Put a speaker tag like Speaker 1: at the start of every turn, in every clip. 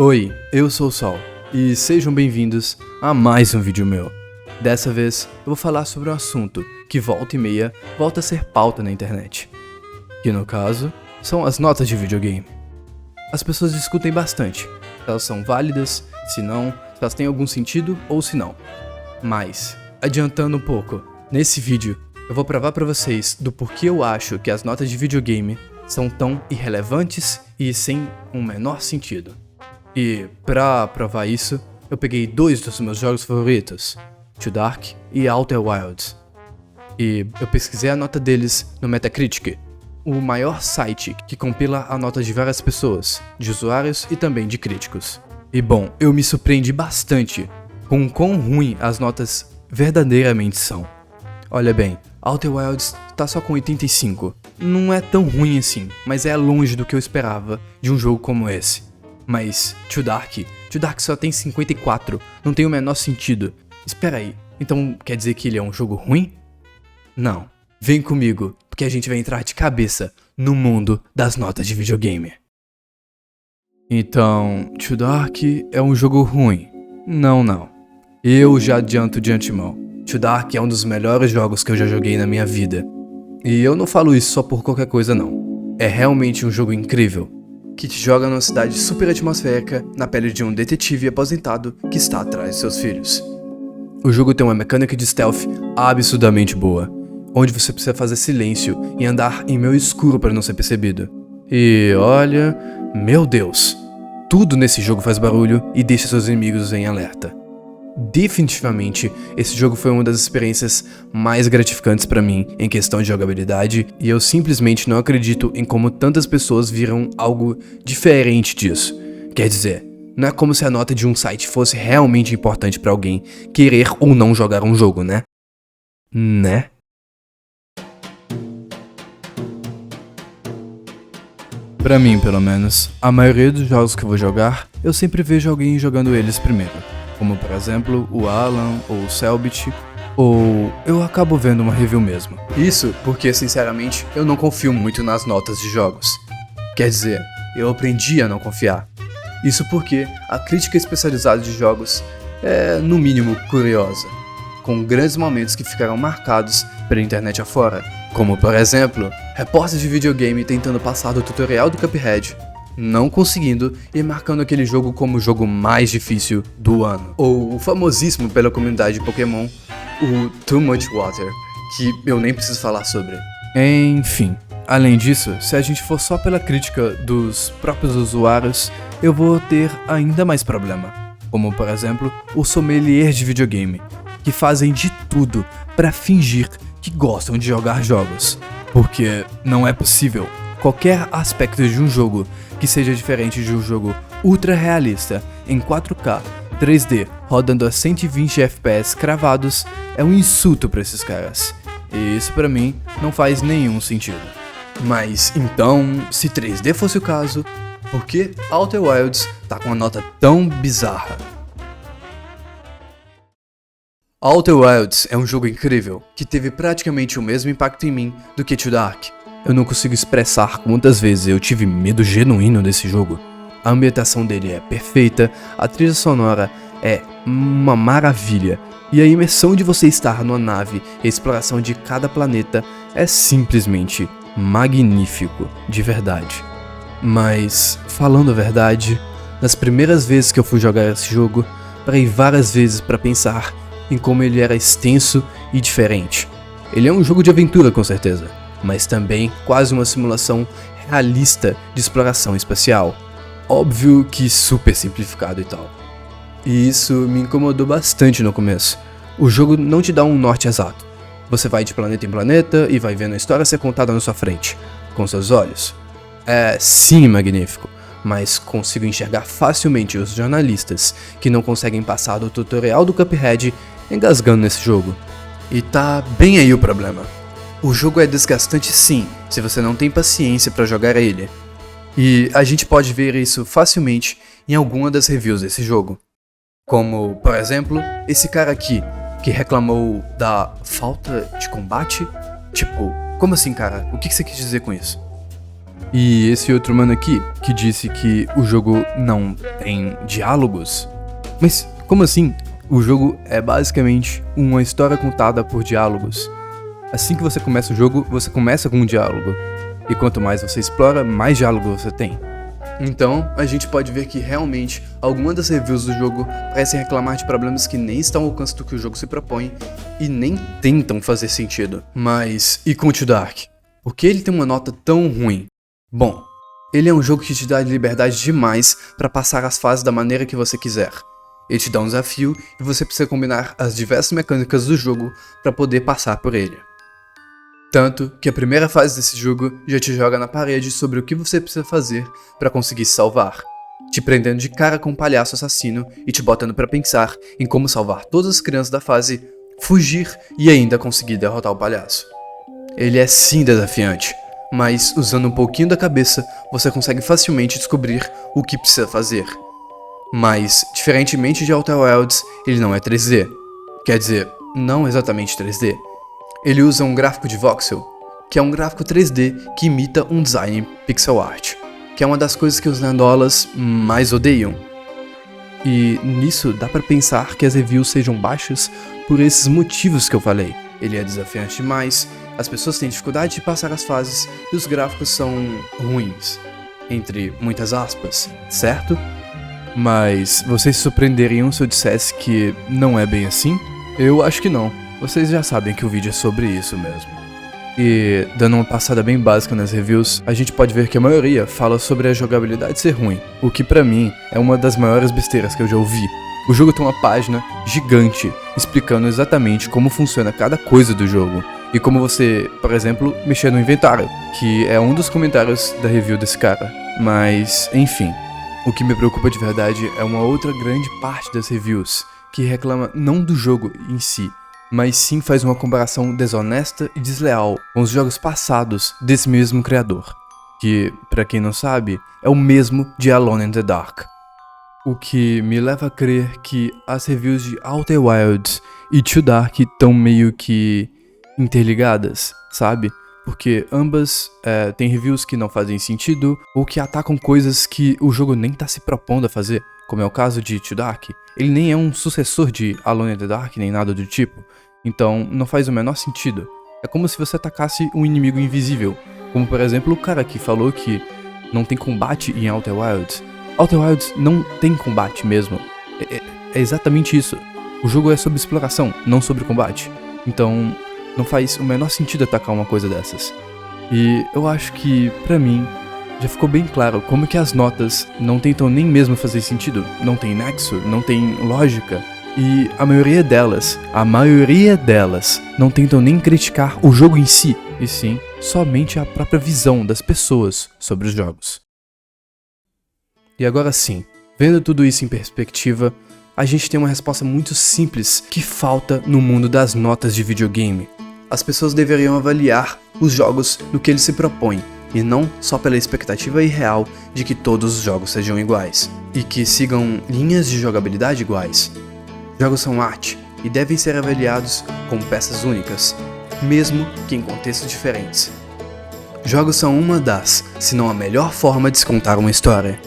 Speaker 1: Oi, eu sou o Sol, e sejam bem-vindos a mais um vídeo meu. Dessa vez, eu vou falar sobre um assunto que volta e meia volta a ser pauta na internet. Que no caso, são as notas de videogame. As pessoas discutem bastante, se elas são válidas, se não, se elas têm algum sentido ou se não. Mas, adiantando um pouco, nesse vídeo eu vou provar pra vocês do porquê eu acho que as notas de videogame são tão irrelevantes e sem um menor sentido. E, pra provar isso, eu peguei dois dos meus jogos favoritos, Too Dark e Outer Wilds. E eu pesquisei a nota deles no Metacritic, o maior site que compila a nota de várias pessoas, de usuários e também de críticos. E bom, eu me surpreendi bastante com o quão ruim as notas verdadeiramente são. Olha bem, Outer Wilds tá só com 85. Não é tão ruim assim, mas é longe do que eu esperava de um jogo como esse. Mas Too Dark só tem 54, não tem o menor sentido. Espera aí, então quer dizer que ele é um jogo ruim? Não, vem comigo, porque a gente vai entrar de cabeça no mundo das notas de videogame. Então, Too Dark é um jogo ruim? Não. Eu já adianto de antemão. Too Dark é um dos melhores jogos que eu já joguei na minha vida. E eu não falo isso só por qualquer coisa não. É realmente um jogo incrível, que te joga numa cidade super atmosférica, na pele de um detetive aposentado que está atrás de seus filhos. O jogo tem uma mecânica de stealth absurdamente boa, onde você precisa fazer silêncio e andar em meio escuro para não ser percebido. E olha, meu Deus, tudo nesse jogo faz barulho e deixa seus inimigos em alerta. Definitivamente, esse jogo foi uma das experiências mais gratificantes pra mim em questão de jogabilidade, e eu simplesmente não acredito em como tantas pessoas viram algo diferente disso. Quer dizer, não é como se a nota de um site fosse realmente importante pra alguém querer ou não jogar um jogo, né? Né? Pra mim, pelo menos, a maioria dos jogos que eu vou jogar, eu sempre vejo alguém jogando eles primeiro. Como por exemplo, o Alan ou o Selbit, ou eu acabo vendo uma review mesmo. Isso porque, sinceramente, eu não confio muito nas notas de jogos. Quer dizer, eu aprendi a não confiar. Isso porque a crítica especializada de jogos é, no mínimo, curiosa, com grandes momentos que ficaram marcados pela internet afora. Como por exemplo, repórteres de videogame tentando passar do tutorial do Cuphead, não conseguindo e marcando aquele jogo como o jogo mais difícil do ano. Ou o famosíssimo pela comunidade de Pokémon, o Too Much Water, que eu nem preciso falar sobre. Enfim, além disso, se a gente for só pela crítica dos próprios usuários, eu vou ter ainda mais problema. Como por exemplo, os sommeliers de videogame, que fazem de tudo para fingir que gostam de jogar jogos. Porque não é possível qualquer aspecto de um jogo que seja diferente de um jogo ultra realista, em 4K, 3D, rodando a 120 FPS cravados, é um insulto pra esses caras. E isso pra mim não faz nenhum sentido. Mas então, se 3D fosse o caso, por que Outer Wilds tá com uma nota tão bizarra? Outer Wilds é um jogo incrível, que teve praticamente o mesmo impacto em mim do que Too Dark. Eu não consigo expressar quantas vezes eu tive medo genuíno desse jogo. A ambientação dele é perfeita, a trilha sonora é uma maravilha, e a imersão de você estar numa nave e a exploração de cada planeta é simplesmente magnífico, de verdade. Mas, falando a verdade, nas primeiras vezes que eu fui jogar esse jogo, parei várias vezes para pensar em como ele era extenso e diferente. Ele é um jogo de aventura com certeza, mas também quase uma simulação realista de exploração espacial. Óbvio que super simplificado e tal. E isso me incomodou bastante no começo. O jogo não te dá um norte exato. Você vai de planeta em planeta e vai vendo a história ser contada na sua frente, com seus olhos. É sim magnífico, mas consigo enxergar facilmente os jornalistas que não conseguem passar do tutorial do Cuphead engasgando nesse jogo. E tá bem aí o problema. O jogo é desgastante sim, se você não tem paciência para jogar ele. E a gente pode ver isso facilmente em alguma das reviews desse jogo. Como, por exemplo, esse cara aqui, que reclamou da falta de combate? Tipo, como assim, cara? O que você quis dizer com isso? E esse outro mano aqui, que disse que o jogo não tem diálogos. Mas como assim? O jogo é basicamente uma história contada por diálogos. Assim que você começa o jogo, você começa com um diálogo. E quanto mais você explora, mais diálogo você tem. Então, a gente pode ver que realmente algumas das reviews do jogo parecem reclamar de problemas que nem estão ao alcance do que o jogo se propõe e nem tentam fazer sentido. Mas, e com Too Dark? Por que ele tem uma nota tão ruim? Bom, ele é um jogo que te dá liberdade demais para passar as fases da maneira que você quiser. Ele te dá um desafio e você precisa combinar as diversas mecânicas do jogo para poder passar por ele. Tanto que a primeira fase desse jogo já te joga na parede sobre o que você precisa fazer para conseguir se salvar, te prendendo de cara com um palhaço assassino e te botando para pensar em como salvar todas as crianças da fase, fugir e ainda conseguir derrotar o palhaço. Ele é sim desafiante, mas usando um pouquinho da cabeça você consegue facilmente descobrir o que precisa fazer. Mas, diferentemente de Outer Wilds, ele não é 3D. Quer dizer, não exatamente 3D. Ele usa um gráfico de voxel, que é um gráfico 3D que imita um design pixel art, que é uma das coisas que os nerdolas mais odeiam. E nisso dá pra pensar que as reviews sejam baixas por esses motivos que eu falei. Ele é desafiante demais, as pessoas têm dificuldade de passar as fases e os gráficos são ruins, entre muitas aspas, certo? Mas vocês se surpreenderiam se eu dissesse que não é bem assim? Eu acho que não. Vocês já sabem que o vídeo é sobre isso mesmo. E, dando uma passada bem básica nas reviews, a gente pode ver que a maioria fala sobre a jogabilidade ser ruim, o que pra mim é uma das maiores besteiras que eu já ouvi. O jogo tem uma página gigante explicando exatamente como funciona cada coisa do jogo, e como você, por exemplo, mexer no inventário, que é um dos comentários da review desse cara. Mas, enfim, o que me preocupa de verdade é uma outra grande parte das reviews, que reclama não do jogo em si, mas sim faz uma comparação desonesta e desleal com os jogos passados desse mesmo criador, que, pra quem não sabe, é o mesmo de Alone in the Dark. O que me leva a crer que as reviews de Outer Wilds e Too Dark estão meio que interligadas, sabe? Porque ambas têm reviews que não fazem sentido ou que atacam coisas que o jogo nem tá se propondo a fazer, como é o caso de Too Dark. Ele nem é um sucessor de Alone in the Dark, nem nada do tipo. Então, não faz o menor sentido. É como se você atacasse um inimigo invisível. Como, por exemplo, o cara que falou que não tem combate em Outer Wilds. Outer Wilds não tem combate mesmo. É exatamente isso. O jogo é sobre exploração, não sobre combate. Então, não faz o menor sentido atacar uma coisa dessas. E eu acho que, pra mim, já ficou bem claro como que as notas não tentam nem mesmo fazer sentido. Não tem nexo, não tem lógica. E a maioria delas não tentam nem criticar o jogo em si, e sim somente a própria visão das pessoas sobre os jogos. E agora sim, vendo tudo isso em perspectiva, a gente tem uma resposta muito simples que falta no mundo das notas de videogame. As pessoas deveriam avaliar os jogos no que eles se propõem, e não só pela expectativa irreal de que todos os jogos sejam iguais, e que sigam linhas de jogabilidade iguais. Jogos são arte e devem ser avaliados como peças únicas, mesmo que em contextos diferentes. Jogos são uma das, se não a melhor forma de se contar uma história.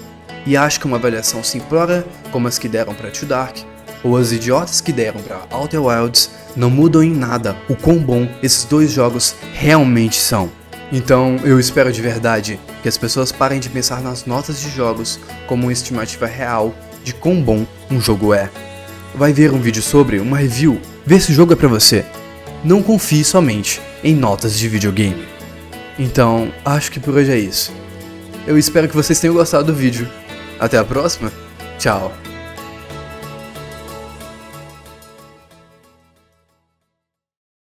Speaker 1: E acho que uma avaliação simplória, como as que deram para Too Dark, ou as idiotas que deram para Outer Wilds, não mudam em nada o quão bom esses dois jogos realmente são. Então eu espero de verdade que as pessoas parem de pensar nas notas de jogos como uma estimativa real de quão bom um jogo é. Vai ver um vídeo sobre, uma review, ver se o jogo é pra você. Não confie somente em notas de videogame. Então, acho que por hoje é isso. Eu espero que vocês tenham gostado do vídeo. Até a próxima. Tchau.